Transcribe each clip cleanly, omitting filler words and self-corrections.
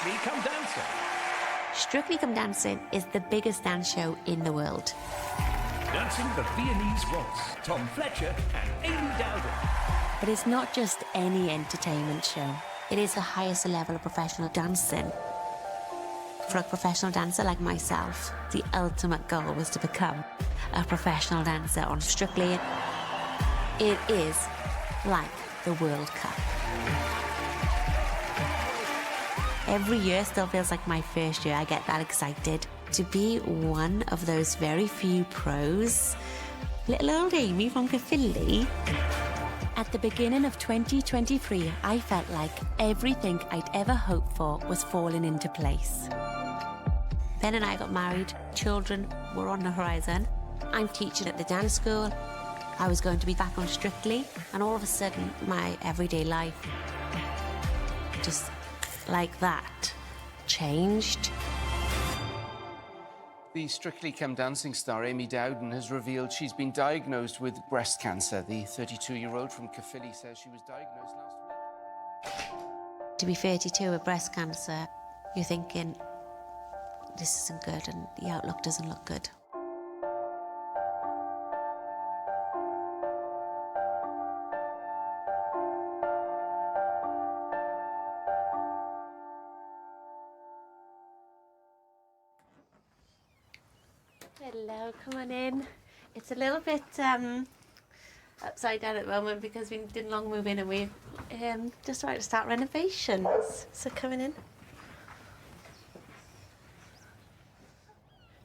Strictly Come Dancing. Strictly Come Dancing is the biggest dance show in the world. Dancing the Viennese Waltz, Tom Fletcher and Amy Dowden. But it's not just any entertainment show. It is the highest level of professional dancing. For a professional dancer like myself, the ultimate goal was to become a professional dancer on Strictly. It is like the World Cup. Every year still feels like my first year. I get that excited. To be one of those very few pros, little old Amy from Caerphilly. At the beginning of 2023, I felt like everything I'd ever hoped for was falling into place. Ben and I got married, children were on the horizon. I'm teaching at the dance school. I was going to be back on Strictly, and all of a sudden, my everyday life, just like that, changed. The Strictly Come Dancing star Amy Dowden has revealed she's been diagnosed with breast cancer. The 32-year-old from Caerphilly says she was diagnosed last week. To be 32 with breast cancer, you're thinking, this isn't good and the outlook doesn't look good. Hello, come on in. It's a little bit upside down at the moment because we didn't long move in and we just about to start renovations. So coming in.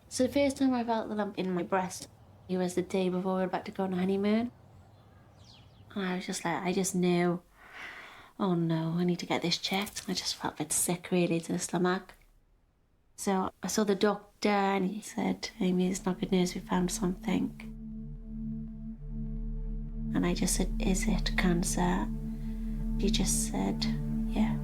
So the first time I felt the lump in my breast, it was the day before we were about to go on a honeymoon. And I was just like, I just knew, oh no, I need to get this checked. I just felt a bit sick really to the stomach. So I saw the doctor and he said, Amy, it's not good news, we found something. And I just said, is it cancer? He just said, yes.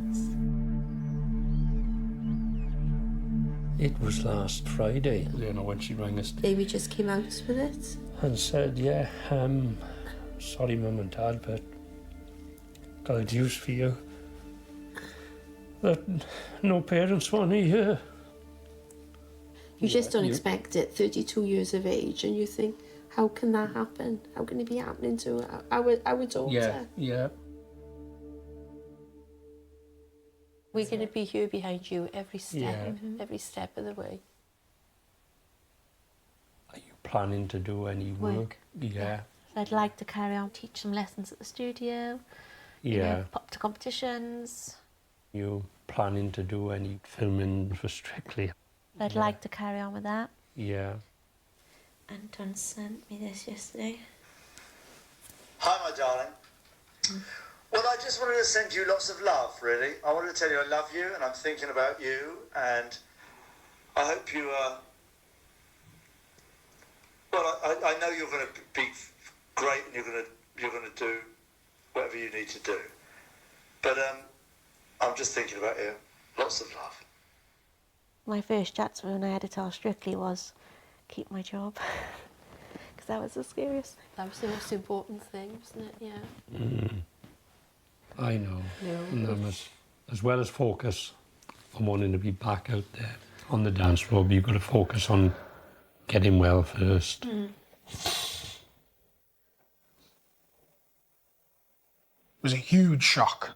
It was last Friday, you know, when she rang us. Amy just came out with it? And said, yeah, sorry Mum and Dad, but got a news for you. That no parents want to hear. You just don't expect it, 32 years of age, and you think, how can that happen? How can it be happening to our daughter? Yeah. We're going to be here behind you every step of the way. Are you planning to do any work? Yeah. I'd like to carry on, teach some lessons at the studio. Yeah. You know, pop to competitions. You planning to do any filming for Strictly? I'd like to carry on with that. Yeah. Anton sent me this yesterday. Hi, my darling. Well, I just wanted to send you lots of love, really. I wanted to tell you I love you and I'm thinking about you, and I hope you well, I know you're going to be great and you're going to do whatever you need to do. But I'm just thinking about you. Lots of love. My first chat when I had to tell Strictly was keep my job. Because that was the scariest thing. That was the most important thing, wasn't it? Yeah. I know. And as well as focus on wanting to be back out there on the dance floor, you've got to focus on getting well first. It was a huge shock.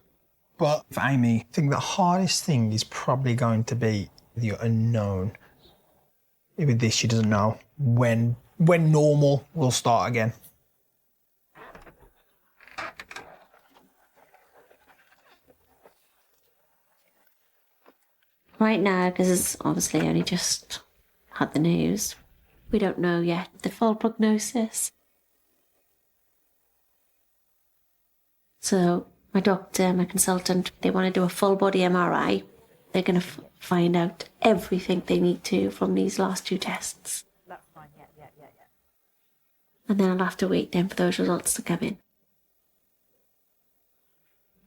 But for Amy, I think the hardest thing is probably going to be the unknown. With this, she doesn't know when normal will start again. Right now, because it's obviously only just had the news, we don't know yet the full prognosis. So my doctor, my consultant, they want to do a full body MRI. They're going to find out everything they need to from these last two tests. That's fine, yeah. And then I'll have to wait then for those results to come in.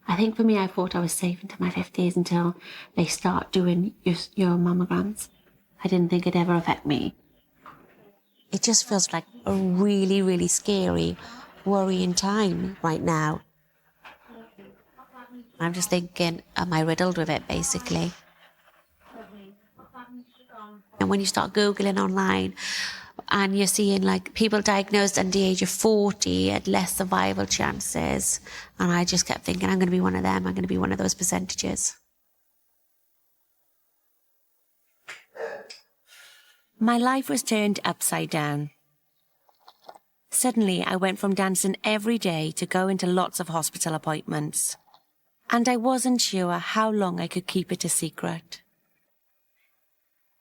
I think for me, I thought I was safe until my 50s, until they start doing your mammograms. I didn't think it'd ever affect me. It just feels like a really, really scary, worrying time right now. I'm just thinking, am I riddled with it, basically? And when you start Googling online and you're seeing like people diagnosed under the age of 40 had less survival chances, and I just kept thinking, I'm going to be one of them. I'm going to be one of those percentages. My life was turned upside down. Suddenly, I went from dancing every day to going to lots of hospital appointments. And I wasn't sure how long I could keep it a secret.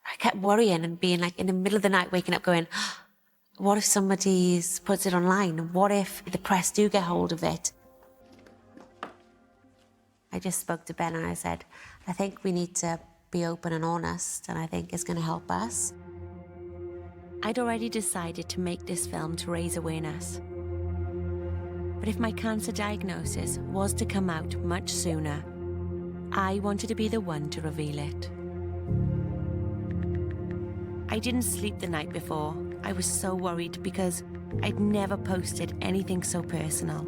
I kept worrying and being like in the middle of the night, waking up going, what if somebody puts it online? What if the press do get hold of it? I just spoke to Ben and I said, I think we need to be open and honest, and I think it's going to help us. I'd already decided to make this film to raise awareness. But if my cancer diagnosis was to come out much sooner, I wanted to be the one to reveal it. I didn't sleep the night before. I was so worried because I'd never posted anything so personal.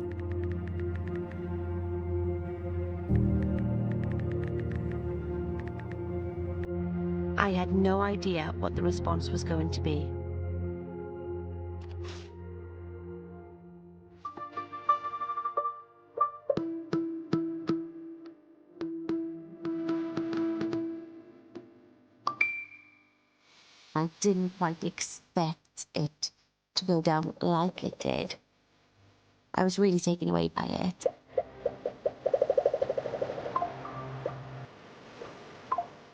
I had no idea what the response was going to be. I didn't quite expect it to go down like it did. I was really taken away by it.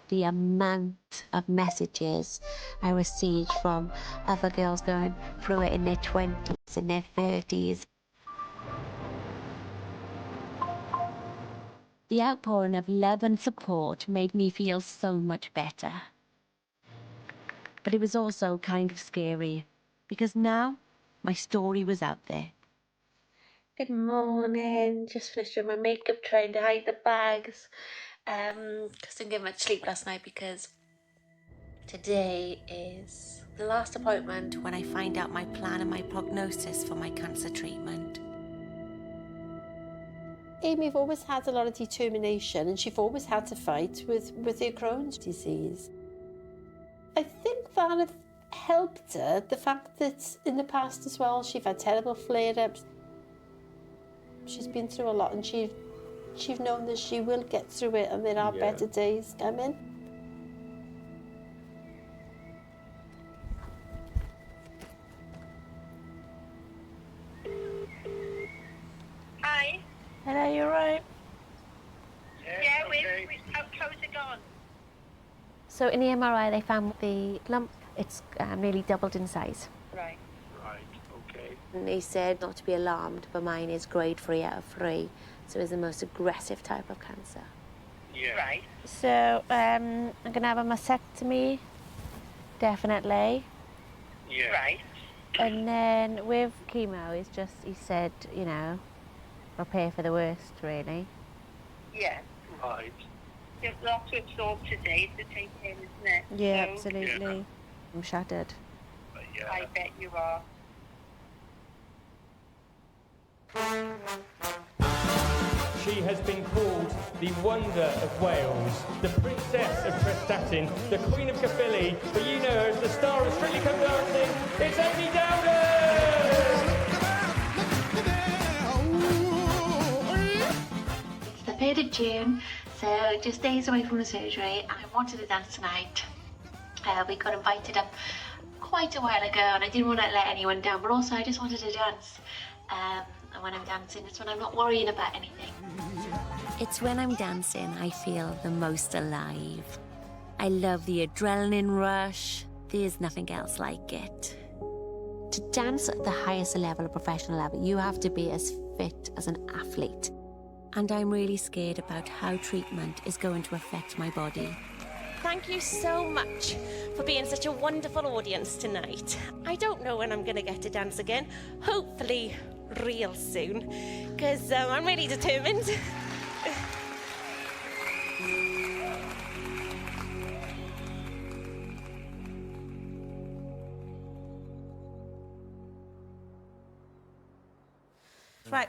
The amount of messages I received from other girls going through it in their 20s and their 30s. The outpouring of love and support made me feel so much better. But it was also kind of scary, because now my story was out there. Good morning. Just finished with my makeup, trying to hide the bags. Because I didn't get much sleep last night because today is the last appointment when I find out my plan and my prognosis for my cancer treatment. Amy've always had a lot of determination, and she've always had to fight with her Crohn's disease. I think that have helped her, the fact that in the past as well, she's had terrible flare-ups. She's been through a lot, and she's known that she will get through it, and there are better days coming. Hi. Hello, you alright? Yeah, how's it gone? So in the MRI, they found the lump. It's nearly doubled in size. Right. Right, okay. And they said not to be alarmed, but mine is grade 3 out of 3. So it's the most aggressive type of cancer. Yeah. Right. So I'm going to have a mastectomy, definitely. Yeah. Right. And then with chemo, it's just, he said, you know, prepare for the worst, really. Yeah. Right. There's lots to absorb today to take in, isn't it? Yeah, So, absolutely. Yeah. I'm shattered. Yeah. I bet you are. She has been called the wonder of Wales, the princess of Prestatyn, the queen of Caerphilly, but you know her as the star of Strictly Come Dancing. It's Amy Dowden! It's the 3rd of June, so just days away from the surgery, and I wanted to dance tonight. We got invited up quite a while ago, and I didn't want to let anyone down, but also I just wanted to dance. And when I'm dancing, it's when I'm not worrying about anything. It's when I'm dancing I feel the most alive. I love the adrenaline rush. There's nothing else like it. To dance at the highest level, a professional level, you have to be as fit as an athlete. And I'm really scared about how treatment is going to affect my body. Thank you so much for being such a wonderful audience tonight. I don't know when I'm going to get to dance again. Hopefully real soon, because I'm really determined. Right,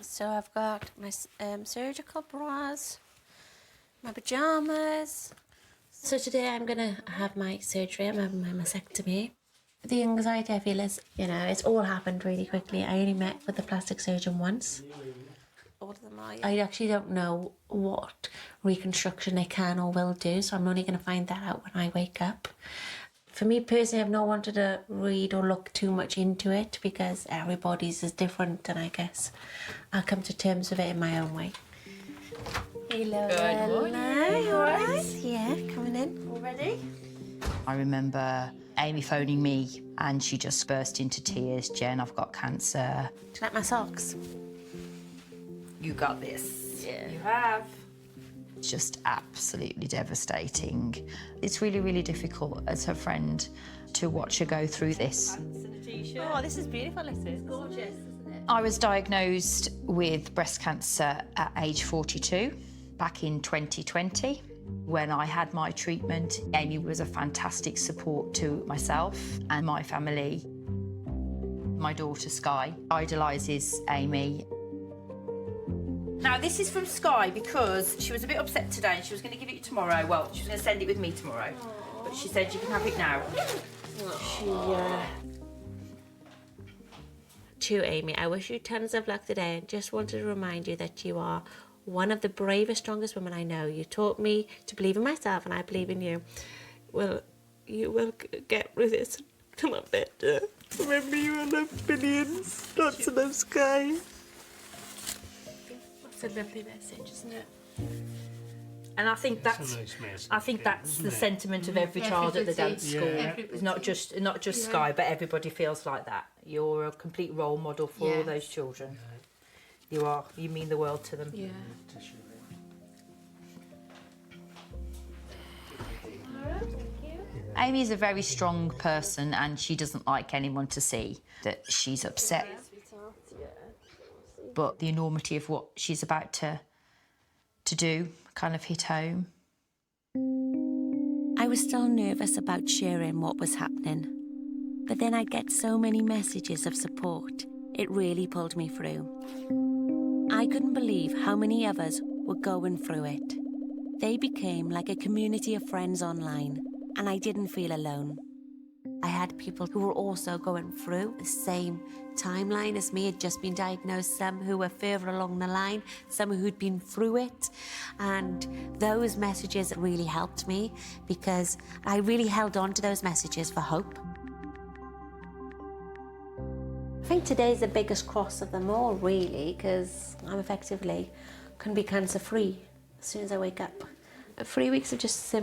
so I've got my surgical bras, my pajamas, So today I'm gonna have my surgery, I'm having my mastectomy. The anxiety I feel is, you know, it's all happened really quickly. I only met with the plastic surgeon once. I actually don't know what reconstruction I can or will do, so I'm only going to find that out when I wake up. For me personally, I've not wanted to read or look too much into it because everybody's is different, and I guess I'll come to terms with it in my own way. Hello. Good morning. All right. Yeah, coming in. All ready? I remember Amy phoning me and she just burst into tears. Jen, I've got cancer. Do you like my socks? You got this. Yeah. You have. It's just absolutely devastating. It's really, really difficult as her friend to watch her go through this. Oh, this is beautiful, this is. Gorgeous, isn't it? I was diagnosed with breast cancer at age 42 back in 2020. When I had my treatment, Amy was a fantastic support to myself and my family. My daughter, Sky, idolises Amy. Now, this is from Sky because she was a bit upset today and she was going to give it tomorrow. Well, she was going to send it with me tomorrow. Aww. But she said you can have it now. To Amy, I wish you tons of luck today and just wanted to remind you that you are one of the bravest, strongest women I know. You taught me to believe in myself and I believe in you. Well, you will get through this a lot better. Remember, you are loved billions, lots of love, Sky. That's a lovely message, isn't it? And I think that's, that's the sentiment of every child at the dance school. It's not just Sky, but everybody feels like that. You're a complete role model for all those children. You are. You mean the world to them. Yeah. Amy's a very strong person and she doesn't like anyone to see that she's upset. But the enormity of what she's about to do kind of hit home. I was still nervous about sharing what was happening. But then I'd get so many messages of support. It really pulled me through. I couldn't believe how many others were going through it. They became like a community of friends online, and I didn't feel alone. I had people who were also going through the same timeline as me, had just been diagnosed, some who were further along the line, some who'd been through it. And those messages really helped me because I really held on to those messages for hope. I think today's the biggest cross of them all, really, because I'm effectively can be cancer-free as soon as I wake up. 3 weeks of just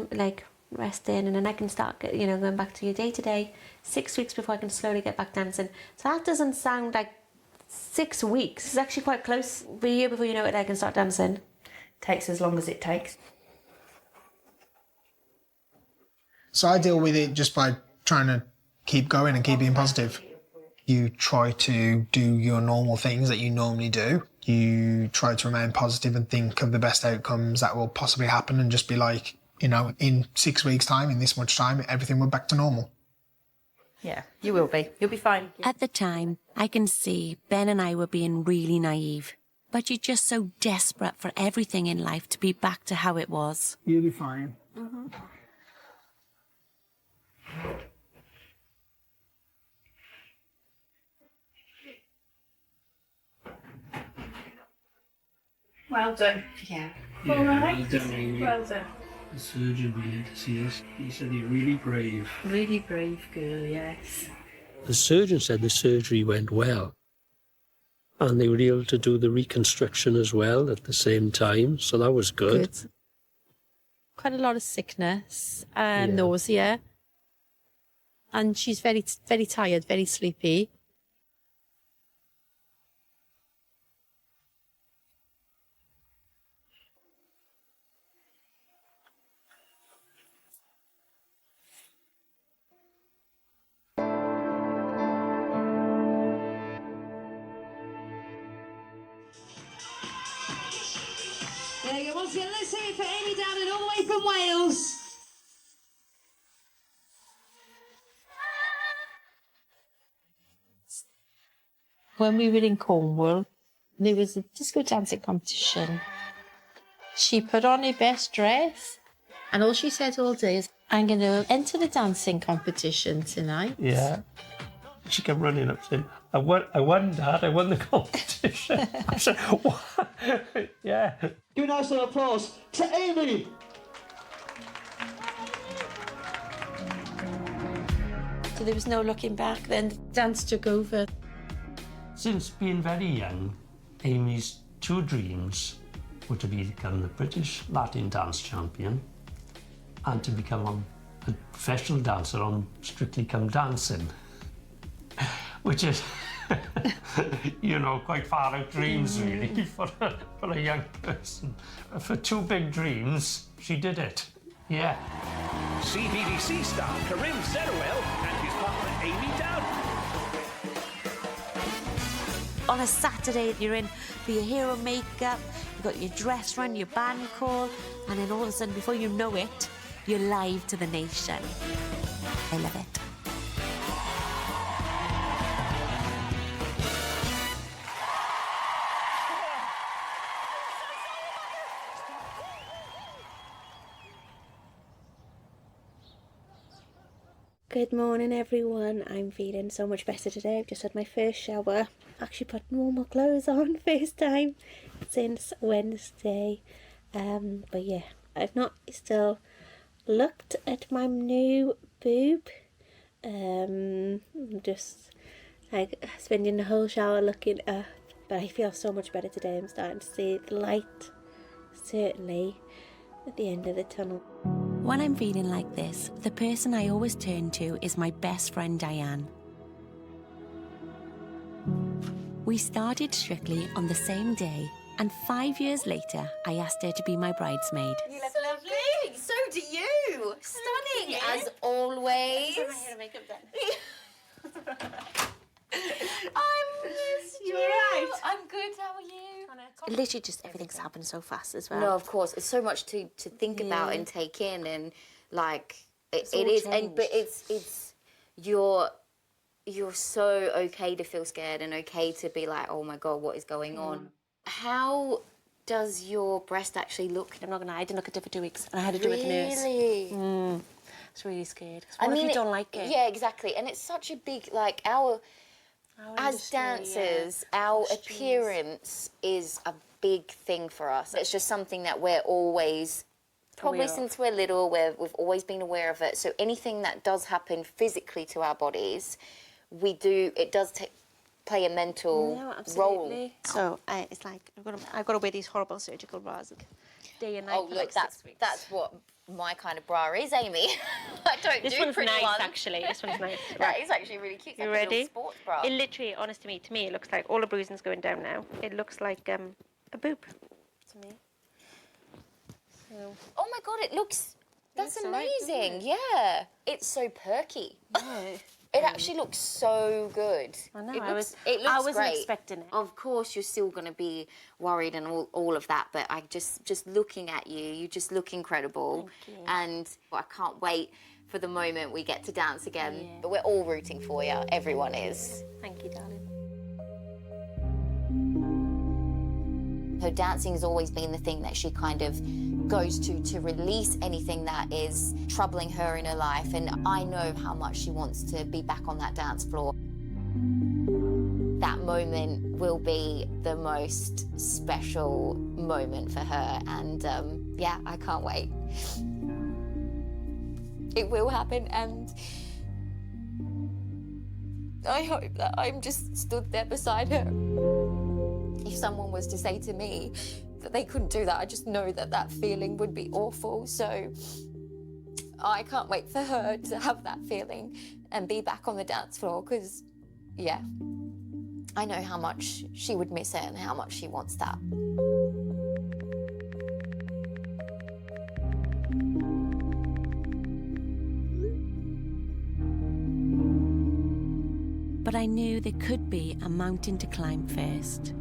resting, and then I can start, going back to your day-to-day. 6 weeks before I can slowly get back dancing. So that doesn't sound like 6 weeks. It's actually quite close. A year before you know it, I can start dancing. Takes as long as it takes. So I deal with it just by trying to keep going and keep being positive. You try to do your normal things that you normally do. You try to remain positive and think of the best outcomes that will possibly happen and just be like, in 6 weeks' time, in this much time, everything will be back to normal. Yeah, you will be. You'll be fine. At the time, I can see Ben and I were being really naive. But you're just so desperate for everything in life to be back to how it was. You'll be fine. Mm-hmm. Well done. Yeah. All right. Well done, Amy. Well done. The surgeon wanted to see us. He said you're really brave. Really brave girl, yes. The surgeon said the surgery went well. And they were able to do the reconstruction as well at the same time, so that was good. Quite a lot of sickness, nausea. And she's very, very tired, very sleepy. There you go. Once again, let's hear it for Amy Dowden, all the way from Wales. When we were in Cornwall, there was a disco dancing competition. She put on her best dress And all she said all day is, I'm going to enter the dancing competition tonight. Yeah. She kept running up saying, I won, Dad, I won the competition. I said, what? Yeah. Give a nice little applause to Amy. So there was no looking back then. Dance took over. Since being very young, Amy's two dreams were to become the British Latin dance champion and to become a professional dancer on Strictly Come Dancing, which is, you know, quite far out dreams, really, for a young person. For two big dreams, she did it. Yeah. See BBC star Karim Zerouel and his partner Amy Dowden. On a Saturday, you're in for your hero makeup, you've got your dress run, your band call, and then all of a sudden, before you know it, you're live to the nation. I love it. Good morning, everyone. I'm feeling so much better today. I've just had my first shower. Actually put normal clothes on first time since Wednesday. But yeah, I've not still looked at my new boob. Just like spending the whole shower looking up. But I feel so much better today. I'm starting to see the light, certainly, at the end of the tunnel. When I'm feeling like this, the person I always turn to is my best friend Diane. We started Strictly on the same day, and 5 years later, I asked her to be my bridesmaid. You look lovely. So do you. Stunning as always. I miss you. You're right. I'm good. How are you? Literally just everything's happened so fast as well. No, of course. It's so much to think about and take in, and like it is, and but it's you're so okay to feel scared and okay to be like, oh my God, what is going on? How does your breast actually look? I'm not gonna lie, I didn't look at it for 2 weeks, and I had to do it with the nurse. Really? I was really scared. I mean, if you don't like it? Yeah, exactly. And it's such a big, like, as industry, dancers, our appearance is a big thing for us. It's just something that we're always, probably since we're little, we've always been aware of it. So anything that does happen physically to our bodies, it does play a mental role. So it's like I've got to wear these horrible surgical bras day and night. Oh, look, that's what my kind of bra is, Amy. I don't This do one's pretty nice, ones. actually. This one's nice. That is actually really cute. You like ready? A little sports bra. It literally, honest to me, it looks like all the bruising's going down now. It looks like a boob to me. So. Oh my God, it looks. That's looks alright, amazing. doesn't it? Yeah, it's so perky. It actually looks so good. I know. It I looks wasn't great. expecting it. Of course, you're still going to be worried and all of that, but I just looking at you, you just look incredible. Thank you. And I can't wait for the moment we get to dance again. Yeah. But we're all rooting for you. Everyone is. Thank you, darling. So dancing has always been the thing that she kind of goes to release anything that is troubling her in her life. And I know how much she wants to be back on that dance floor. That moment will be the most special moment for her. And yeah, I can't wait. It will happen, and I hope that I'm just stood there beside her. If someone was to say to me that they couldn't do that, I just know that that feeling would be awful. So I can't wait for her to have that feeling and be back on the dance floor, because, yeah, I know how much she would miss it and how much she wants that. But I knew there could be a mountain to climb first.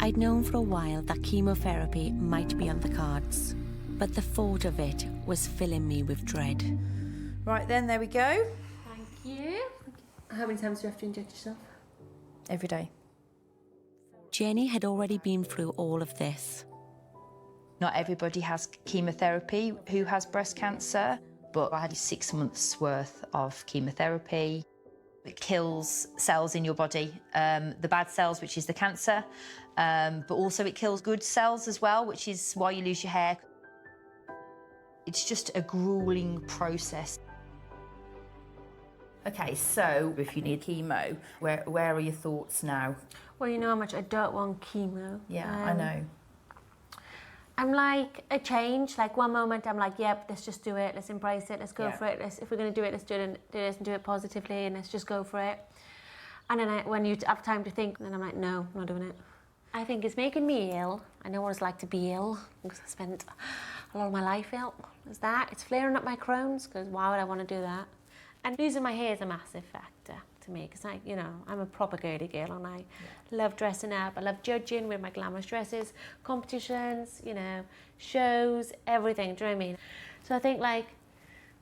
I'd known for a while that chemotherapy might be on the cards, but the thought of it was filling me with dread. Right then, there we go. Thank you. How many times do you have to inject yourself? every day. Jenny had already been through all of this. Not everybody has chemotherapy who has breast cancer, but I had 6 months worth of chemotherapy. It kills cells in your body, the bad cells, which is the cancer, but also it kills good cells as well, which is why you lose your hair. It's just a grueling process. Okay, so if you need chemo, where are your thoughts now? Well, you know how much I don't want chemo. Yeah, I know. I'm like a change. Like one moment I'm like, yep, let's just do it. Let's embrace it. Let's go Yeah. for it. If we're going to do it, let's do it and do it positively and let's just go for it. And then when you have time to think, then I'm like, no, I'm not doing it. I think it's making me ill. I know what it's like to be ill because I spent a lot of my life ill. There's that. It's flaring up my Crohn's because why would I want to do that? And losing my hair is a massive factor to me because I'm a proper girly girl and I love dressing up. I love judging with my glamorous dresses, competitions, shows, everything. Do you know what I mean? So I think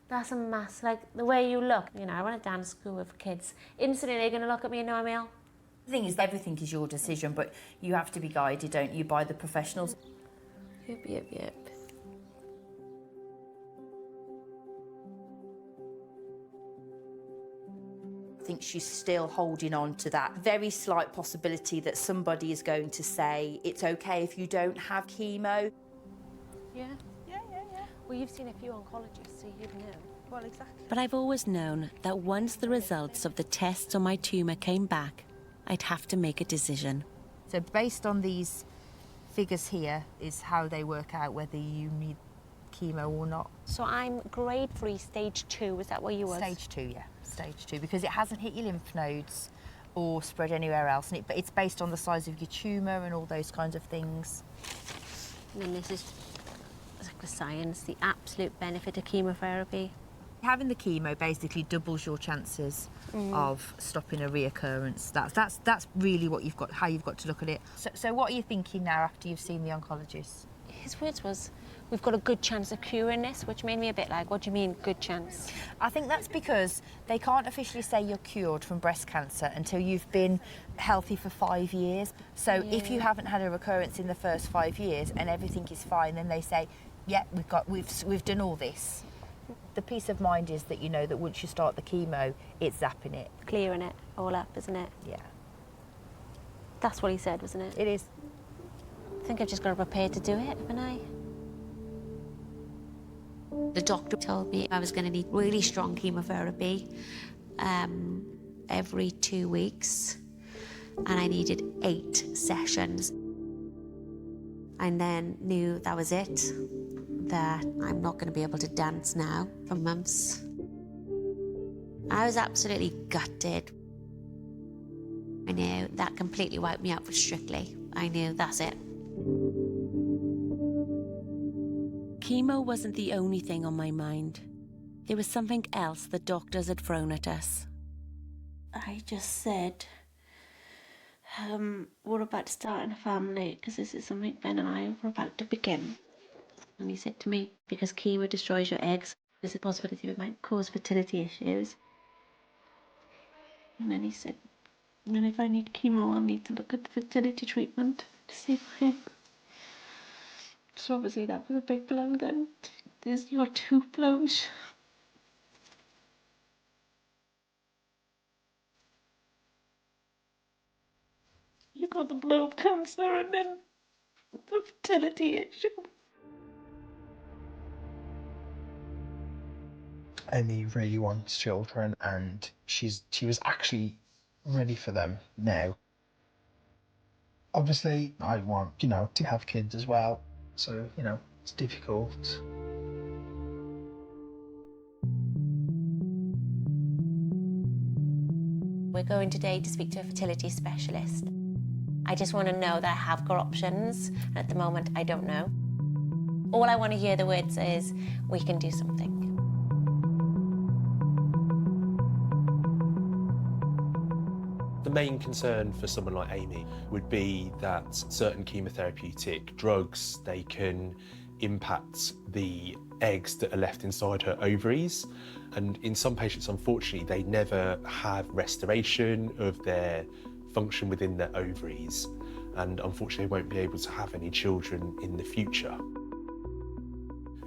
that's a mass, the way you look. I run a dance school with kids. Instantly they're going to look at me and know I'm ill. The thing is, everything is your decision, but you have to be guided, don't you, by the professionals. Yep. I think she's still holding on to that very slight possibility that somebody is going to say, it's okay if you don't have chemo. Yeah. Well, you've seen a few oncologists, so you'd know. Well, exactly. But I've always known that once the results of the tests on my tumour came back, I'd have to make a decision. So based on these figures here is how they work out whether you need chemo or not. So I'm grade 3, stage 2. Is that where you were? Stage 2, yeah. Stage 2, because it hasn't hit your lymph nodes or spread anywhere else. But it's based on the size of your tumour and all those kinds of things. And then this is like the science, the absolute benefit of chemotherapy. Having the chemo basically doubles your chances of stopping a reoccurrence. That's really what you've got, how you've got to look at it. So what are you thinking now after you've seen the oncologist? His words was, we've got a good chance of curing this, which made me a bit like, what do you mean, good chance? I think that's because they can't officially say you're cured from breast cancer until you've been healthy for 5 years. So if you haven't had a recurrence in the first 5 years and everything is fine, then they say, yeah, we've done all this. The peace of mind is that you know that once you start the chemo, it's zapping it. Clearing it all up, isn't it? Yeah. That's what he said, wasn't it? It is. I think I've just got to prepare to do it, haven't I? The doctor told me I was going to need really strong chemotherapy every 2 weeks, and I needed 8 sessions. And then knew that was it, that I'm not going to be able to dance now for months. I was absolutely gutted. I knew that completely wiped me out for Strictly. I knew that's it. Chemo wasn't the only thing on my mind. There was something else the doctors had thrown at us. I just said, we're about to start a family because this is something Ben and I were about to begin. And he said to me, because chemo destroys your eggs, there's a possibility it might cause fertility issues. And then he said, and if I need chemo, I'll need to look at the fertility treatment to see if I... So obviously that was a big blow then. There's your 2 blows. You got the blow of cancer and then the fertility issue. Amy really wants children, and she was actually ready for them now. Obviously, I want, to have kids as well, so, it's difficult. We're going today to speak to a fertility specialist. I just want to know that I have got options, and at the moment, I don't know. All I want to hear the words is, we can do something. The main concern for someone like Amy would be that certain chemotherapeutic drugs, they can impact the eggs that are left inside her ovaries. And in some patients, unfortunately, they never have restoration of their dysfunction within their ovaries, and unfortunately won't be able to have any children in the future.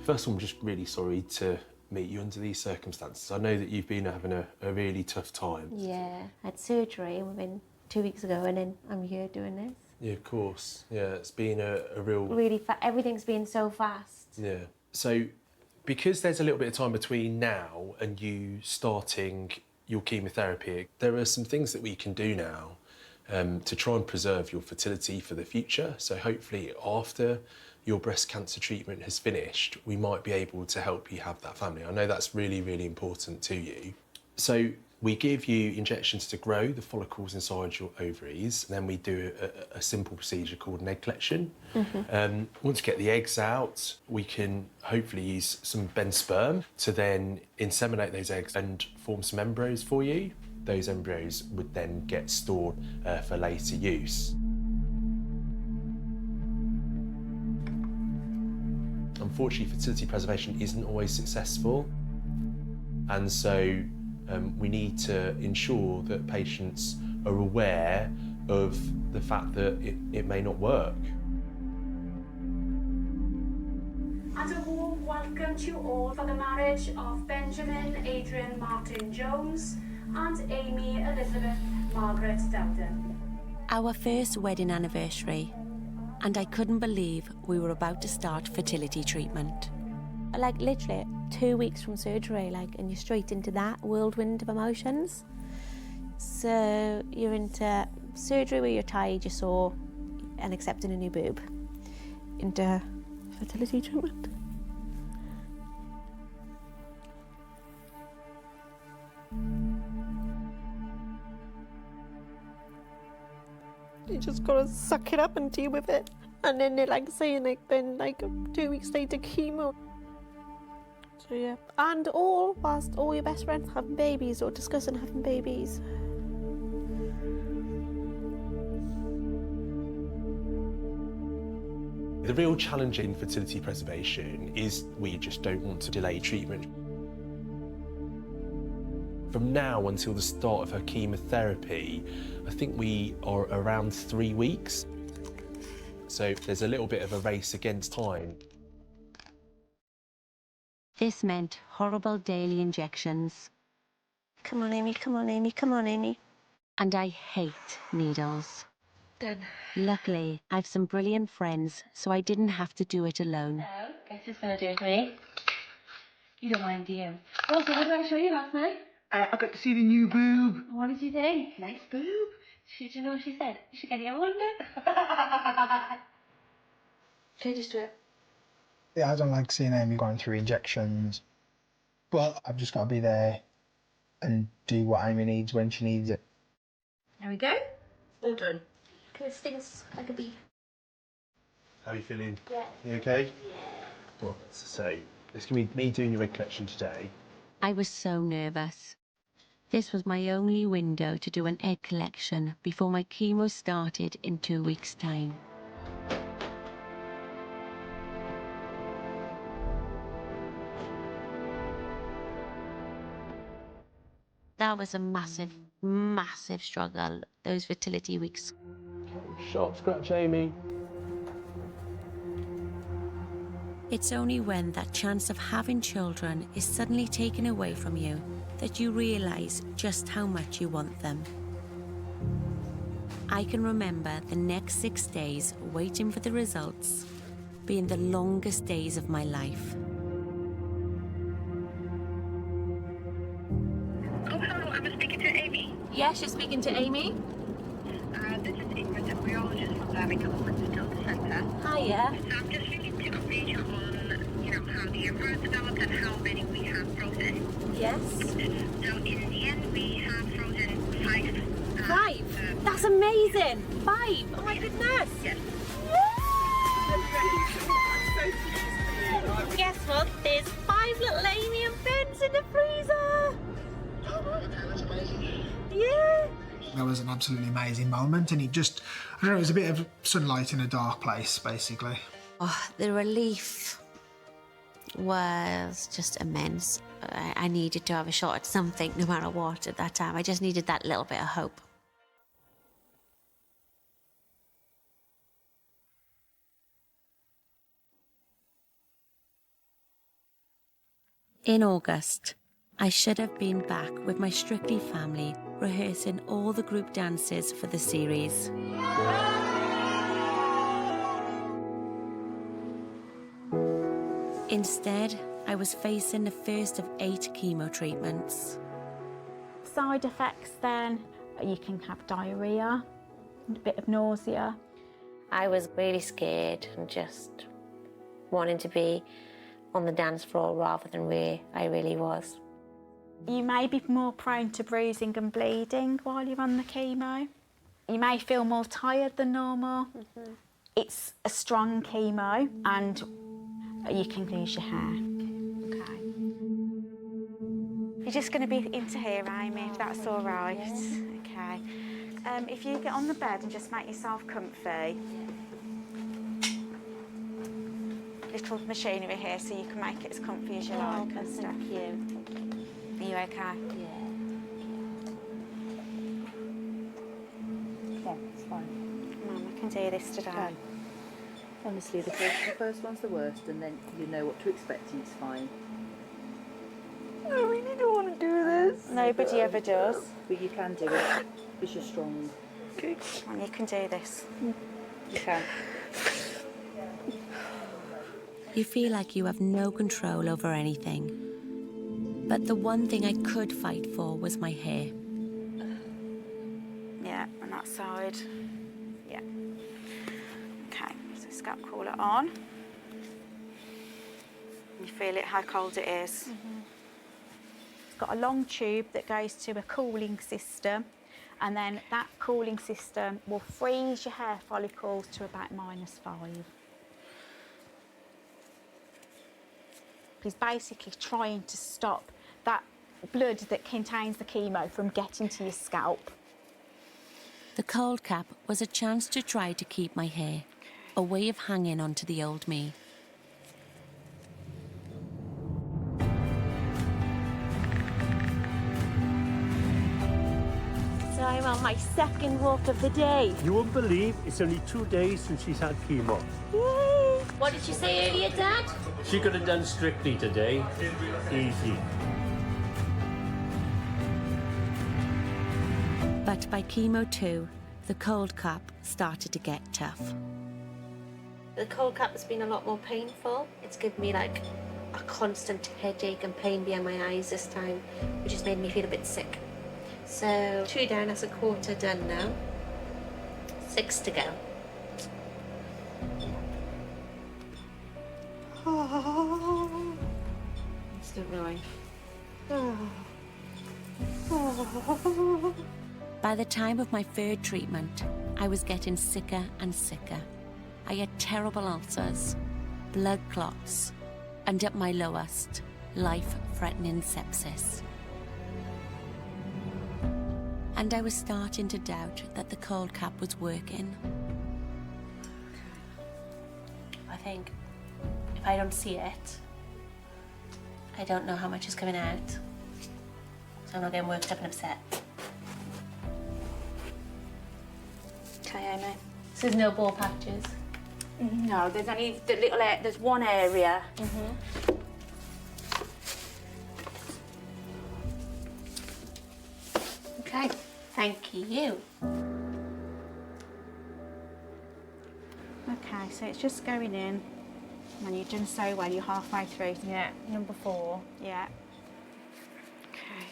First of all, I'm just really sorry to meet you under these circumstances. I know that you've been having a really tough time. Yeah, I had surgery within 2 weeks ago, and then I'm here doing this. Yeah, of course. Yeah, it's been a real... Really, everything's been so fast. Yeah. So, because there's a little bit of time between now and you starting your chemotherapy, there are some things that we can do now to try and preserve your fertility for the future. So hopefully after your breast cancer treatment has finished, we might be able to help you have that family. I know that's really, really important to you. So we give you injections to grow the follicles inside your ovaries, and then we do a simple procedure called an egg collection. Once you get the eggs out, we can hopefully use some bent sperm to then inseminate those eggs and form some embryos for you. Those embryos would then get stored for later use. Unfortunately, fertility preservation isn't always successful, and so we need to ensure that patients are aware of the fact that it may not work. And a warm welcome to you all for the marriage of Benjamin Adrian Martin Jones and Amy Elizabeth Margaret Dowden. Our first wedding anniversary, and I couldn't believe we were about to start fertility treatment. Like literally 2 weeks from surgery, and you're straight into that whirlwind of emotions. So you're into surgery where you're tied, you're sore, and accepting a new boob. Into fertility treatment. You just gotta suck it up and deal with it. And then they're saying then 2 weeks later chemo. So yeah, and all whilst all your best friends having babies or discussing having babies. The real challenge in fertility preservation is we just don't want to delay treatment. From now until the start of her chemotherapy, I think we are around 3 weeks. So there's a little bit of a race against time. This meant horrible daily injections. Come on, Amy, come on, Amy, come on, Amy. And I hate needles. Done. Luckily, I've some brilliant friends, so I didn't have to do it alone. So, guess who's gonna do it for me? You don't mind, do you? Also, what did I show you last night? I got to see the new boob. What did you think? Nice boob. Did you know what she said? You should get your one. Okay, just do it. Yeah, I don't like seeing Amy going through injections, but I've just got to be there and do what Amy needs when she needs it. There we go. All done. It stings like a bee. How are you feeling? Yeah. You okay? Yeah. Well, so it's going to be me doing your egg collection today. I was so nervous. This was my only window to do an egg collection before my chemo started in 2 weeks' time. That was a massive, massive struggle, those fertility weeks. Sharp scratch, Amy. It's only when that chance of having children is suddenly taken away from you that you realise just how much you want them. I can remember the next 6 days waiting for the results being the longest days of my life. Oh, hello, I'm speaking to Amy. Yes, you're speaking to Amy. This is Ingrid, embryologist from Birmingham Hospital Centre. Hiya. So I'm just ringing to update you on, how the embryos developed and how many we have frozen. Yes. So in the end, we have frozen 5. 5? That's amazing. 5? Oh my goodness. Yes. Guess what? There's 5 little Amy and Ben's in the freezer. Yeah. That was an absolutely amazing moment, and I don't know, it was a bit of sunlight in a dark place, basically. Oh, the relief was just immense. I needed to have a shot at something, no matter what, at that time. I just needed that little bit of hope. In August, I should have been back with my Strictly family rehearsing all the group dances for the series. Instead, I was facing the first of 8 chemo treatments. Side effects then, you can have diarrhea, a bit of nausea. I was really scared and just wanting to be on the dance floor rather than where I really was. You may be more prone to bruising and bleeding while you're on the chemo. You may feel more tired than normal. It's a strong chemo and you can lose your hair. Okay. You're just going to be into here, Amy, if that's all right. Okay. If you get on the bed and just make yourself comfy. Little machinery here so you can make it as comfy as you like and stuff. Thank you. Are you okay? Yeah, it's fine. Mum, I can do this today. Okay. Honestly, the first one's the worst, and then you know what to expect and it's fine. I really don't want to do this. Nobody ever does. But you can do it because you're strong. Okay. And you can do this. You can. You feel like you have no control over anything. But the one thing I could fight for was my hair. Yeah, on that side. Yeah. Okay, so scalp cooler on. You feel it, how cold it is. It's got a long tube that goes to a cooling system, and then that cooling system will freeze your hair follicles to about -5. He's basically trying to stop that blood that contains the chemo from getting to your scalp. The cold cap was a chance to try to keep my hair, a way of hanging on to the old me. So I'm on my second walk of the day. You won't believe it's only 2 days since she's had chemo. Yay! What did you say earlier, Dad? She could have done Strictly today. Easy. But by chemo 2, the cold cap started to get tough. The cold cap has been a lot more painful. It's given me like a constant headache and pain behind my eyes this time, which has made me feel a bit sick. So 2 down, that's a quarter done now. 6 to go. Still going. By the time of my 3rd treatment, I was getting sicker and sicker. I had terrible ulcers, blood clots, and at my lowest, life-threatening sepsis. And I was starting to doubt that the cold cap was working. I think if I don't see it, I don't know how much is coming out. So I'm not getting worked up and upset. Okay, Amy. So there's no ball patches? No, there's only the little. There's one area. Okay, thank you. Okay, so it's just going in. And you've done so well. You're halfway through. Yeah, number 4. Yeah. Okay.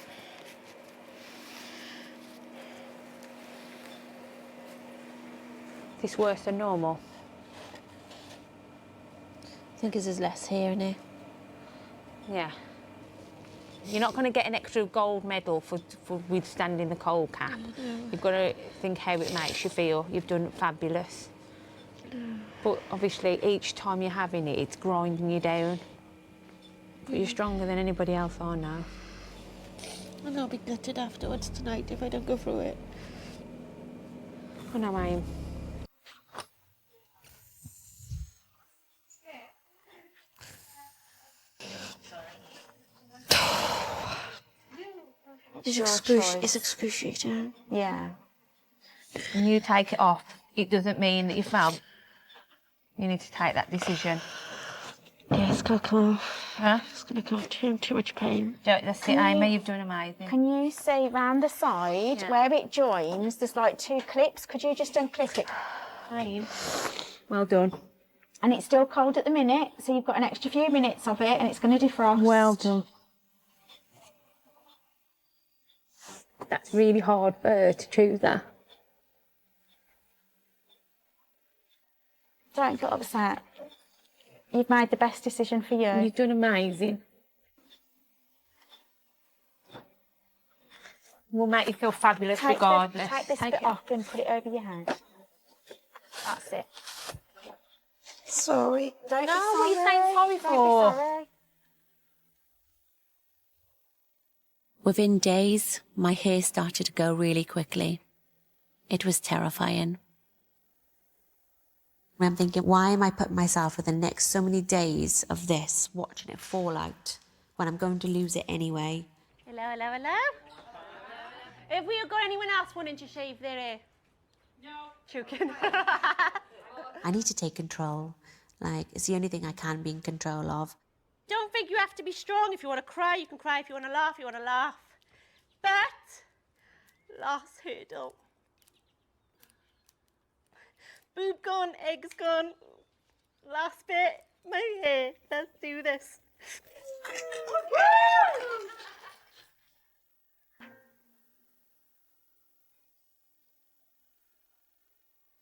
Is this worse than normal? I think there's less hair in here. Yeah. You're not going to get an extra gold medal for withstanding the cold cap. You've got to think how it makes you feel. You've done fabulous. But obviously, each time you're having it, it's grinding you down. But you're stronger than anybody else I know. And I'll be gutted afterwards tonight if I don't go through it. I know, Aim. It's excruciating. Yeah. When you take it off, it doesn't mean that you fell. You need to take that decision. Yes, gonna come off. Huh? It's gonna come off. Too much pain. That's it, Amy. You've done amazing. Can you see round the side where it joins? There's like 2 clips. Could you just unclip it? Fine. Well done. And it's still cold at the minute, so you've got an extra few minutes of it, and it's going to defrost. Well done. That's really hard for her to choose that. Don't get upset. You've made the best decision for you. You've done amazing. We'll make you feel fabulous regardless. Take this bit off and put it over your hand. That's it. Sorry. Don't be No, sorry. what are you saying sorry for? Don't be sorry. Within days, my hair started to go really quickly. It was terrifying. I'm thinking, why am I putting myself for the next so many days of this, watching it fall out, when I'm going to lose it anyway? Hello, hello, hello. Have we got anyone else wanting to shave their hair? No. Joking. I need to take control. Like, it's the only thing I can be in control of. Don't think you have to be strong. If you want to cry, you can cry. If you want to laugh, you want to laugh. But, last hurdle. Boob gone, eggs gone. Last bit, my hair. Let's do this.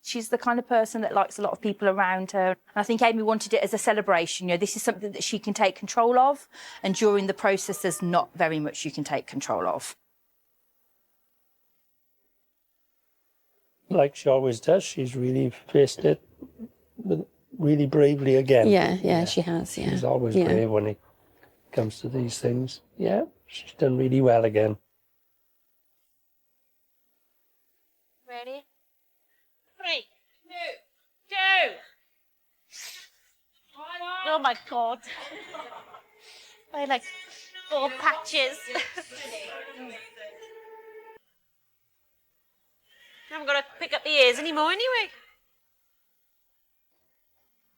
She's the kind of person that likes a lot of people around her. And I think Amy wanted it as a celebration. You know, this is something that she can take control of. And during the process, there's not very much you can take control of. Like she always does, she's really faced it really bravely again. Yeah, she has, yeah. She's always brave when it comes to these things. Yeah, she's done really well again. Ready? 3, 2, 2. Oh my God. I like 4 patches. I haven't got to pick up the ears anymore anyway.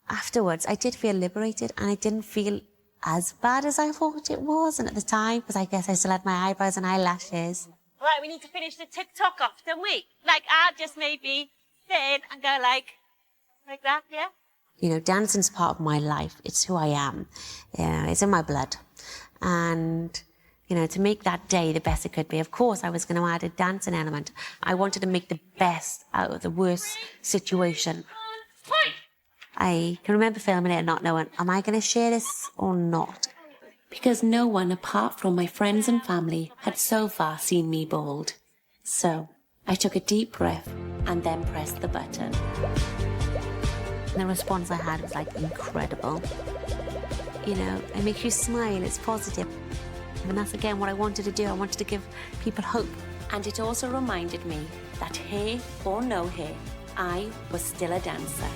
Afterwards, I did feel liberated, and it didn't feel as bad as I thought it was. And at the time, because I guess I still had my eyebrows and eyelashes. Right, we need to finish the TikTok off, don't we? Like, I'll just maybe sit and go like that, yeah? You know, dancing's part of my life. It's who I am. It's in my blood. And, you know, to make that day the best it could be, of course, I was going to add a dancing element. I wanted to make the best out of the worst situation. I can remember filming it and not knowing, am I going to share this or not? Because no one apart from my friends and family had so far seen me bald. So I took a deep breath and then pressed the button. And the response I had was like incredible. You know, it makes you smile, it's positive. And that's again what I wanted to do. I wanted to give people hope. And it also reminded me that hair or no hair, I was still a dancer.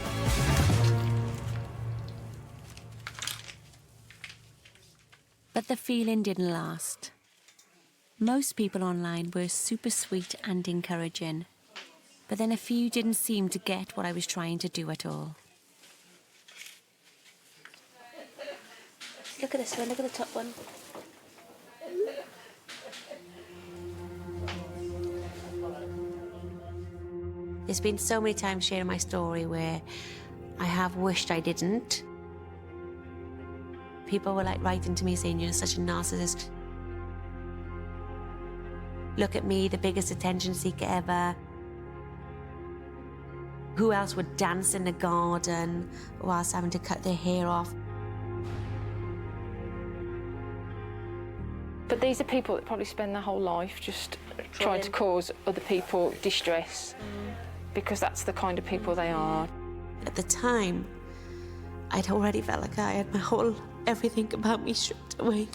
But the feeling didn't last. Most people online were super sweet and encouraging, but then a few didn't seem to get what I was trying to do at all. Look at this one, look at the top one. There's been so many times sharing my story where I have wished I didn't. People were like writing to me saying, you're such a narcissist. Look at me, the biggest attention seeker ever. Who else would dance in the garden whilst having to cut their hair off? But these are people that probably spend their whole life just trying to cause other people distress because that's the kind of people they are. At the time, I'd already felt like I had my whole everything about me stripped away,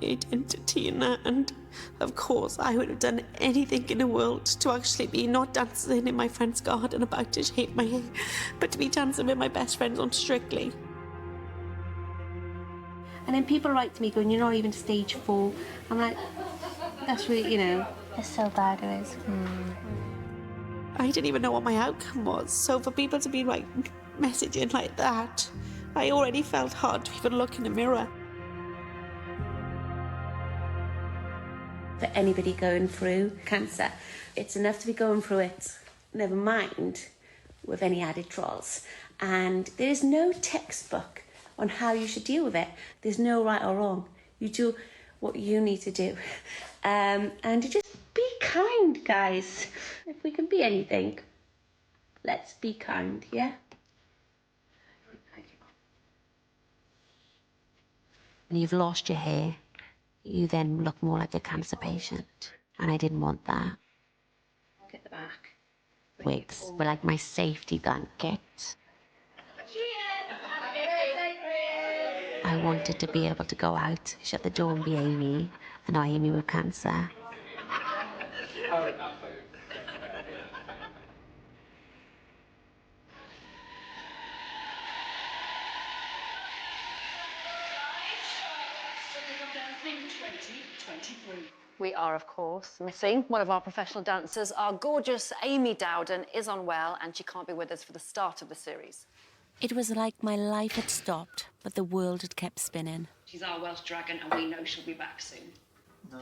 my identity and that, and of course I would have done anything in the world to actually be not dancing in my friend's garden about to shape my hair, but to be dancing with my best friends on Strictly. And then people write to me going, you're not even stage 4. I'm like, that's really, you know, it's so bad it is. I didn't even know what my outcome was, so for people to be like messaging like that, I already felt hard to even look in the mirror. For anybody going through cancer, it's enough to be going through it, never mind with any added trials. And there is no textbook on how you should deal with it. There's no right or wrong. You do what you need to do. And you just be kind, guys. If we can be anything, let's be kind, yeah? When you've lost your hair, you then look more like a cancer patient. And I didn't want that. Get the back. Wigs were like my safety blanket. I wanted to be able to go out, shut the door and be Amy, and not Amy with cancer. We are, of course, missing one of our professional dancers. Our gorgeous Amy Dowden is unwell and she can't be with us for the start of the series. It was like my life had stopped, but the world had kept spinning. She's our Welsh dragon and we know she'll be back soon.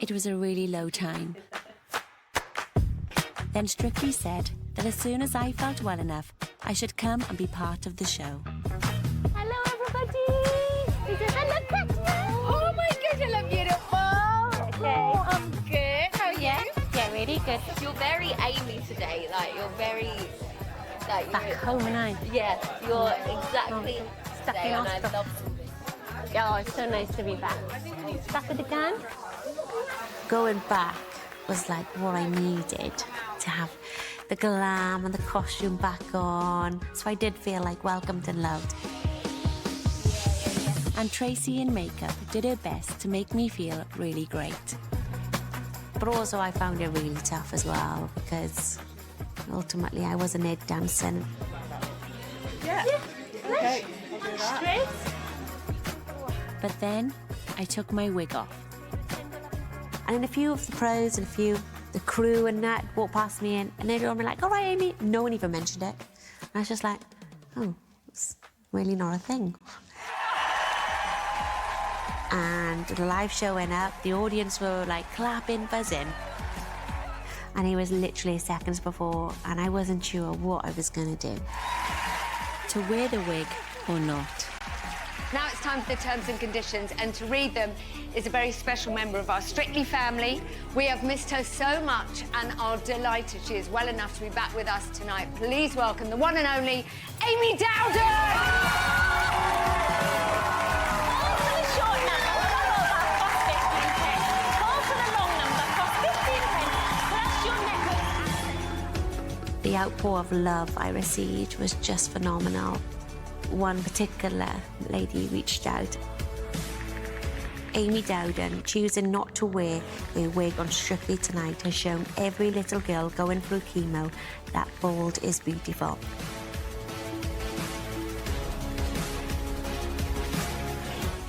It was a really low time. Then Strictly said that as soon as I felt well enough, I should come and be part of the show. Hello, everybody. Look at you. Oh my gosh, you look beautiful. Okay. Oh, I'm good. How are you? Yeah, really good. You're very Amy today. Like, you're very... Like, Back home, and I. Yeah, you're exactly Stuck in today, and I hospital. love Oh, it's so nice to be back. Back with the gang. Going back was like what I needed to have the glam and the costume back on. So I did feel like welcomed and loved. And Tracy in makeup did her best to make me feel really great. But also I found it really tough as well because ultimately I wasn't Ed dancing. Yeah. Okay, I'll do that. Straight. But then I took my wig off. And then a few of the pros and a few, the crew and that walked past me and everyone were like, all right, Amy. No one even mentioned it. And I was just like, oh, it's really not a thing. And the live show went up, the audience were like clapping, buzzing. And it was literally seconds before, and I wasn't sure what I was gonna do. To wear the wig or not. Now it's time for the terms and conditions, and to read them is a very special member of our Strictly family. We have missed her so much and are delighted she is well enough to be back with us tonight. Please welcome the one and only Amy Dowden! The outpour of love I received was just phenomenal. One particular lady reached out. Amy Dowden choosing not to wear a wig on Strictly Tonight has shown every little girl going through chemo that bald is beautiful.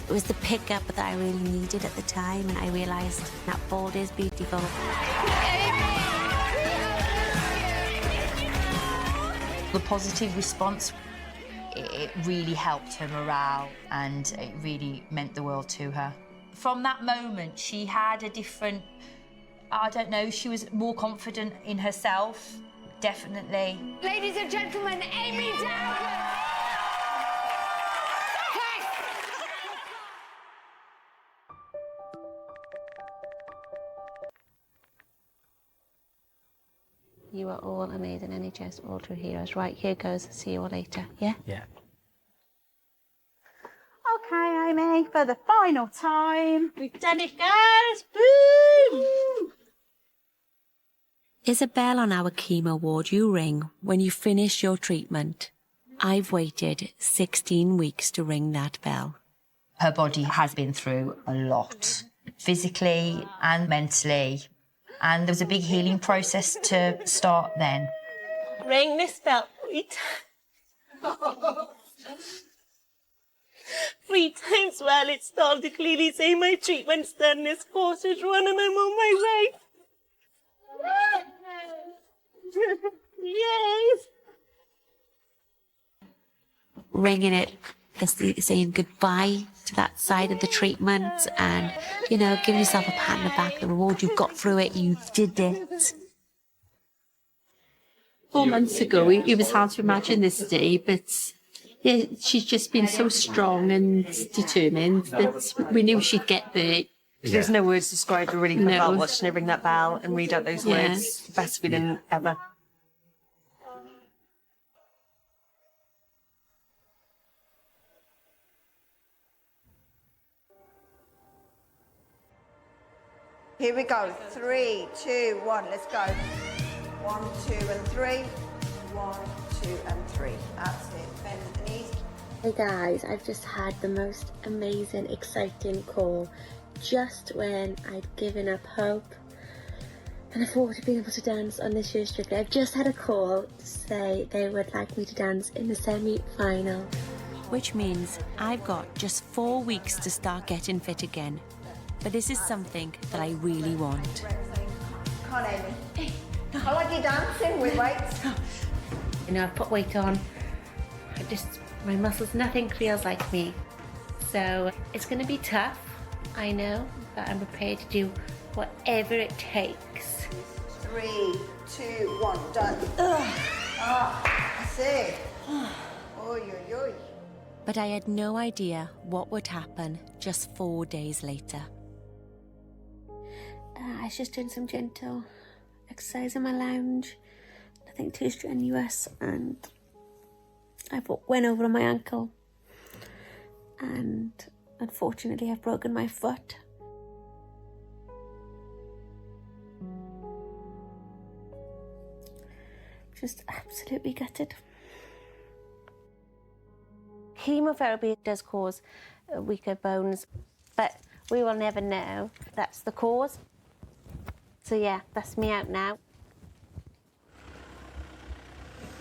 It was the pickup that I really needed at the time, and I realised that bald is beautiful. The positive response, it really helped her morale and it really meant the world to her. From that moment, she had a different, I don't know, she was more confident in herself, definitely. Ladies and gentlemen, Amy Dowden! You are all amazing NHS all true heroes. Right, here goes. See you all later. Yeah? Yeah. Okay, Amy, for the final time. We've done it, guys. Boom! Isabel, on our chemo ward, you ring when you finish your treatment. I've waited 16 weeks to ring that bell. Her body has been through a lot, physically and mentally. And there was a big healing process to start then. Ring this bell 3 times. 3 times while it stalled to clearly say my treatment's done. This course is run and I'm on my way. Yes. Ringing it saying goodbye to that side of the treatment and, you know, giving yourself a pat on the back, the reward you've got through it, you did it. 4 months ago, it was hard to imagine this day, but yeah, she's just been so strong and determined that we knew she'd get there. There's no words to describe the relief I felt watching her ring that bell and read out those words. The best feeling ever. Here we go. 3, 2, 1. Let's go. 1, 2, and 3. 1, 2, and 3. That's it. Bend the knees. Hey guys, I've just had the most amazing, exciting call. Just when I'd given up hope and I thought of being able to dance on this year's Strictly, I've just had a call to say they would like me to dance in the semi-final. Which means I've got just 4 weeks to start getting fit again. But this is something that I really want. Come on, Amy. I like you dancing with weights. You know, I've put weight on. My muscles, nothing feels like me. So it's going to be tough, I know, but I'm prepared to do whatever it takes. 3, 2, 1, done. That's it. Oy, oy, oy. But I had no idea what would happen just 4 days later. I was just doing some gentle exercise in my lounge. Nothing too strenuous, and I went over on my ankle. And unfortunately, I've broken my foot. Just absolutely gutted. Chemotherapy does cause weaker bones, but we will never know that's the cause. So yeah, that's me out now.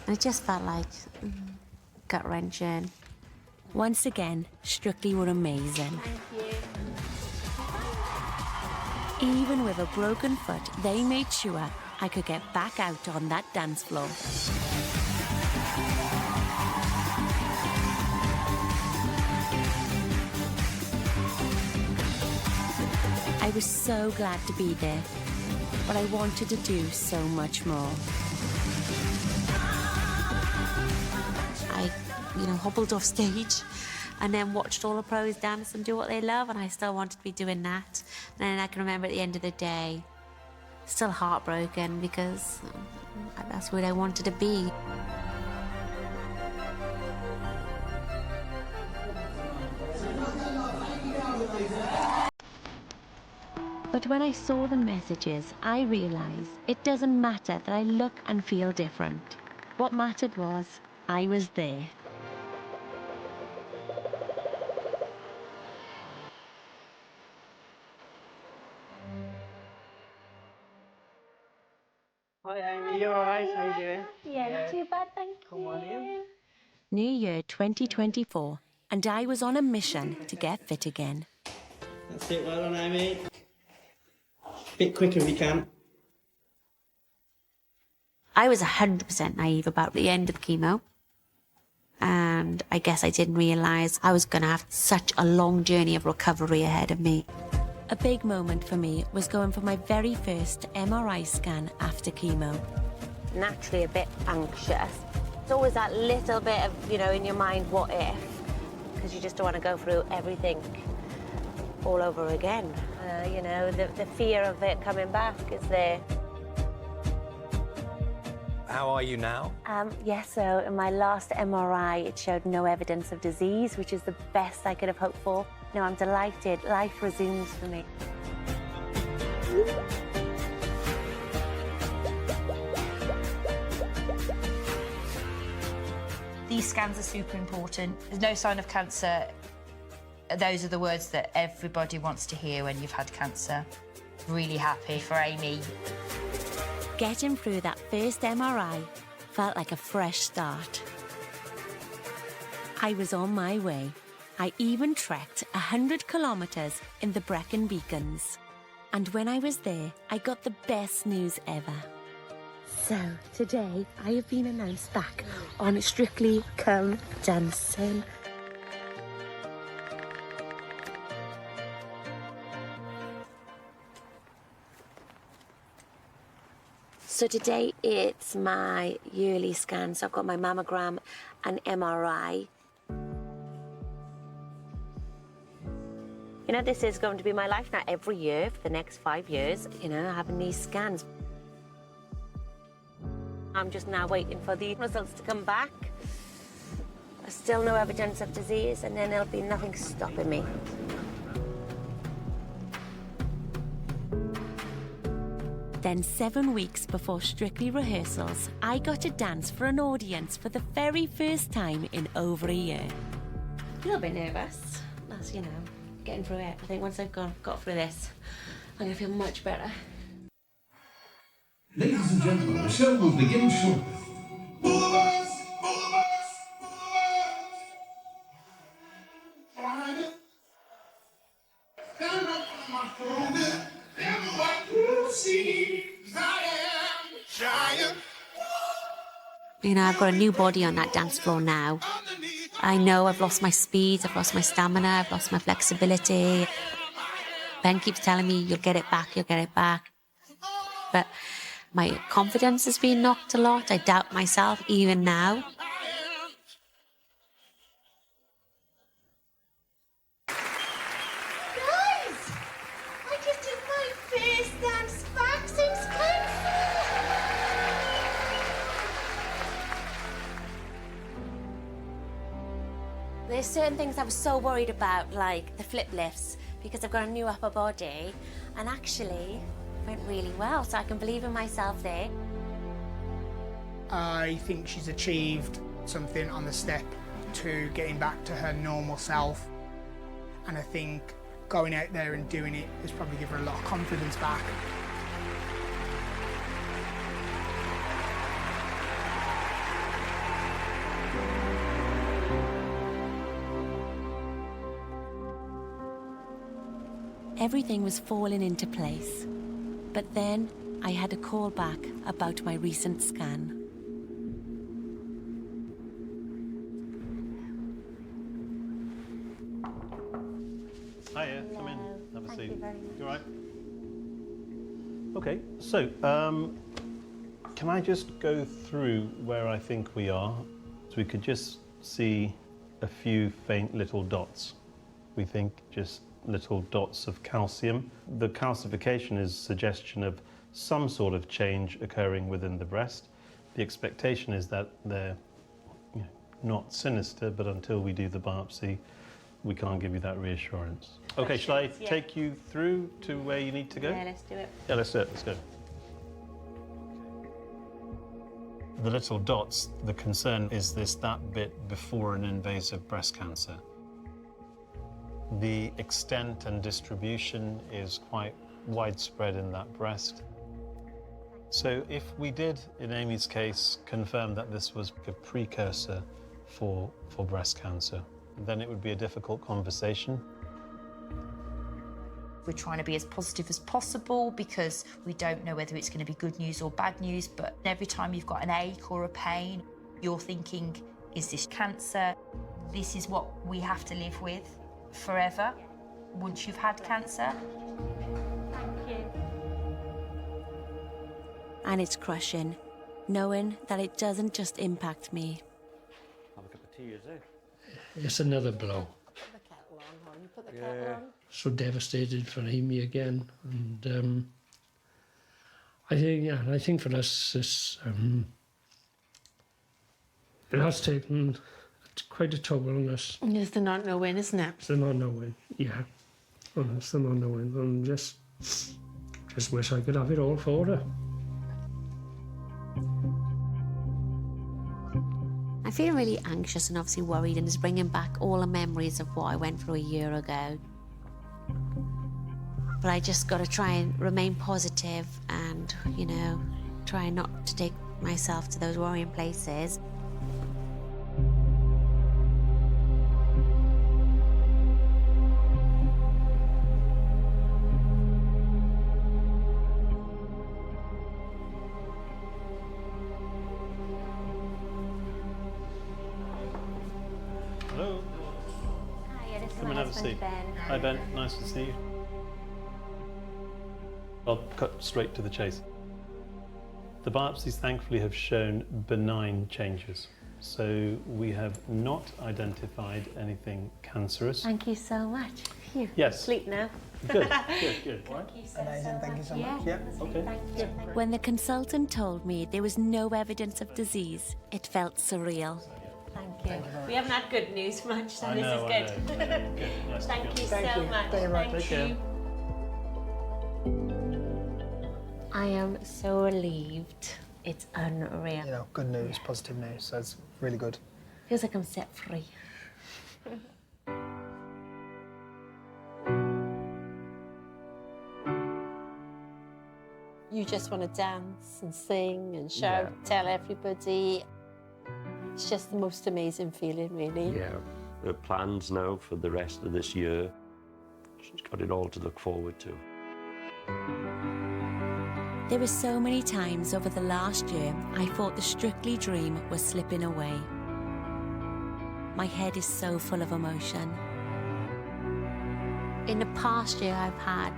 It just felt like gut-wrenching. Once again, Strictly were amazing. Even with a broken foot, they made sure I could get back out on that dance floor. I was so glad to be there, but I wanted to do so much more. I, hobbled off stage and then watched all the pros dance and do what they love, and I still wanted to be doing that. And then I can remember at the end of the day, still heartbroken because that's where I wanted to be. But when I saw the messages, I realised it doesn't matter that I look and feel different. What mattered was I was there. Hi Amy, you alright? How you doing? Yeah, not too bad, thank you. Come on in. New Year 2024, and I was on a mission to get fit again. That's it, well done Amy. Bit quicker if you can. I was 100% naive about the end of the chemo. And I guess I didn't realise I was going to have such a long journey of recovery ahead of me. A big moment for me was going for my very first MRI scan after chemo. Naturally a bit anxious. It's always that little bit of, in your mind, what if? Because you just don't want to go through everything all over again. The fear of it coming back is there. How are you now? So in my last MRI, it showed no evidence of disease, which is the best I could have hoped for. No, I'm delighted. Life resumes for me. These scans are super important. There's no sign of cancer. Those are the words that everybody wants to hear when you've had cancer. Really happy for Amy. Getting through that first MRI felt like a fresh start. I was on my way. I even trekked 100 kilometres in the Brecon Beacons. And when I was there, I got the best news ever. So, today, I have been announced back on Strictly Come Dancing. So today it's my yearly scan. So I've got my mammogram and MRI. You know, this is going to be my life now every year for the next 5 years, you know, having these scans. I'm just now waiting for the results to come back. There's still no evidence of disease, and then there'll be nothing stopping me. Then 7 weeks before Strictly rehearsals, I got to dance for an audience for the very first time in over a year. A little bit nervous. That's, you know, getting through it. I think once I've got through this, I'm going to feel much better. Ladies and gentlemen, the show will begin shortly. You know, I've got a new body on that dance floor now. I know I've lost my speed, I've lost my stamina, I've lost my flexibility. Ben keeps telling me, you'll get it back, you'll get it back. But my confidence has been knocked a lot. I doubt myself even now. Guys, I just did my first dance back since There's certain things I was so worried about, like the flip lifts, because I've got a new upper body, and actually it went really well, so I can believe in myself there. I think she's achieved something on the step to getting back to her normal self, and I think going out there and doing it has probably given her a lot of confidence back. Everything was falling into place. But then I had a call back about my recent scan. Hiya, come in, have a seat. You all right? Okay, so can I just go through where I think we are? So we could just see a few faint little dots. We think just little dots of calcium. The calcification is suggestion of some sort of change occurring within the breast. The expectation is that they're not sinister, but until we do the biopsy, we can't give you that reassurance. Okay, shall I take you through to where you need to go? Yeah, let's do it. Yeah, let's do it, let's go. The little dots, the concern is that bit before an invasive breast cancer. The extent and distribution is quite widespread in that breast. So if we did, in Amy's case, confirm that this was a precursor for breast cancer, then it would be a difficult conversation. We're trying to be as positive as possible because we don't know whether it's going to be good news or bad news, but every time you've got an ache or a pain, you're thinking, is this cancer? This is what we have to live with forever once you've had cancer. Thank you. And it's crushing, knowing that it doesn't just impact me. Have a cup of tea, is it? It's another blow. Put the kettle on, hon. Put the kettle on. So devastated for Amy again, and I think for us, it has taken quite a toll on us. It's the not knowing, isn't it? It's the not knowing, yeah. Oh, it's the not knowing, and just wish I could have it all for her. I feel really anxious and obviously worried, and it's bringing back all the memories of what I went through a year ago. But I just got to try and remain positive and, you know, try not to take myself to those worrying places. Hello. Hi, this is Come my and have a husband, seat. Ben. Hi, Ben. Nice to see you. I'll cut straight to the chase. The biopsies thankfully have shown benign changes. So we have not identified anything cancerous. Thank you so much. Phew. Yes. Sleep now. Good, good. Amazing, thank you so much. Yeah, okay. When the consultant told me there was no evidence of disease, it felt surreal. Thank you. We haven't had good news much, so this is good. Good. Nice Thank you Thank so you. much. Thank you very much. Thank you. I am so relieved. It's unreal. You know, good news, positive news, so it's really good. Feels like I'm set free. You just want to dance and sing and shout, tell everybody. It's just the most amazing feeling, really. Yeah, her plans now for the rest of this year. She's got it all to look forward to. There were so many times over the last year I thought the Strictly dream was slipping away. My head is so full of emotion. In the past year I've had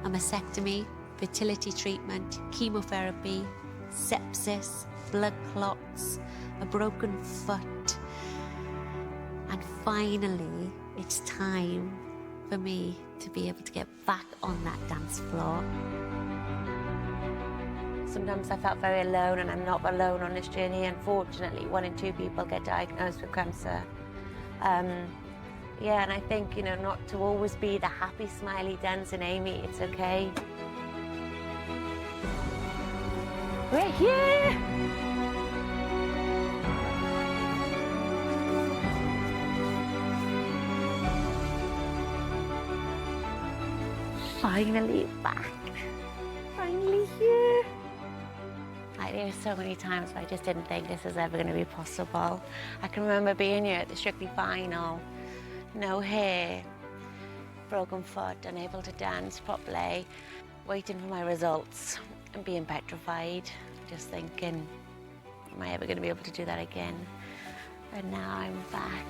a mastectomy, fertility treatment, chemotherapy, sepsis, blood clots, a broken foot. And finally, it's time for me to be able to get back on that dance floor. Sometimes I felt very alone, and I'm not alone on this journey. Unfortunately, 1 in 2 people get diagnosed with cancer. Yeah, and I think, you know, not to always be the happy, smiley, dancing Amy. It's okay. We're here! Finally back. Finally here. Like, there were so many times where I just didn't think this was ever going to be possible. I can remember being here at the Strictly final, no hair, broken foot, unable to dance properly, waiting for my results and being petrified, just thinking, am I ever going to be able to do that again? And now I'm back.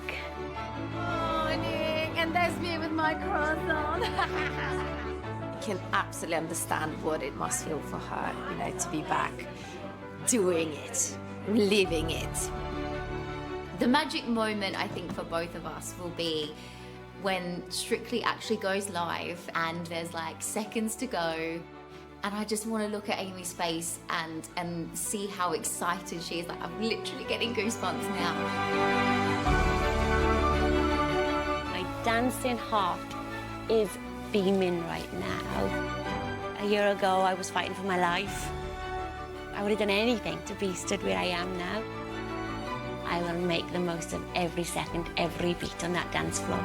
Morning, and there's me with my croissant. I can absolutely understand what it must feel for her, you know, to be back doing it, living it. The magic moment, I think, for both of us will be when Strictly actually goes live and there's like seconds to go. And I just want to look at Amy's face and see how excited she is. Like, I'm literally getting goosebumps now. My dancing heart is beaming right now. A year ago, I was fighting for my life. I would have done anything to be stood where I am now. I will make the most of every second, every beat on that dance floor.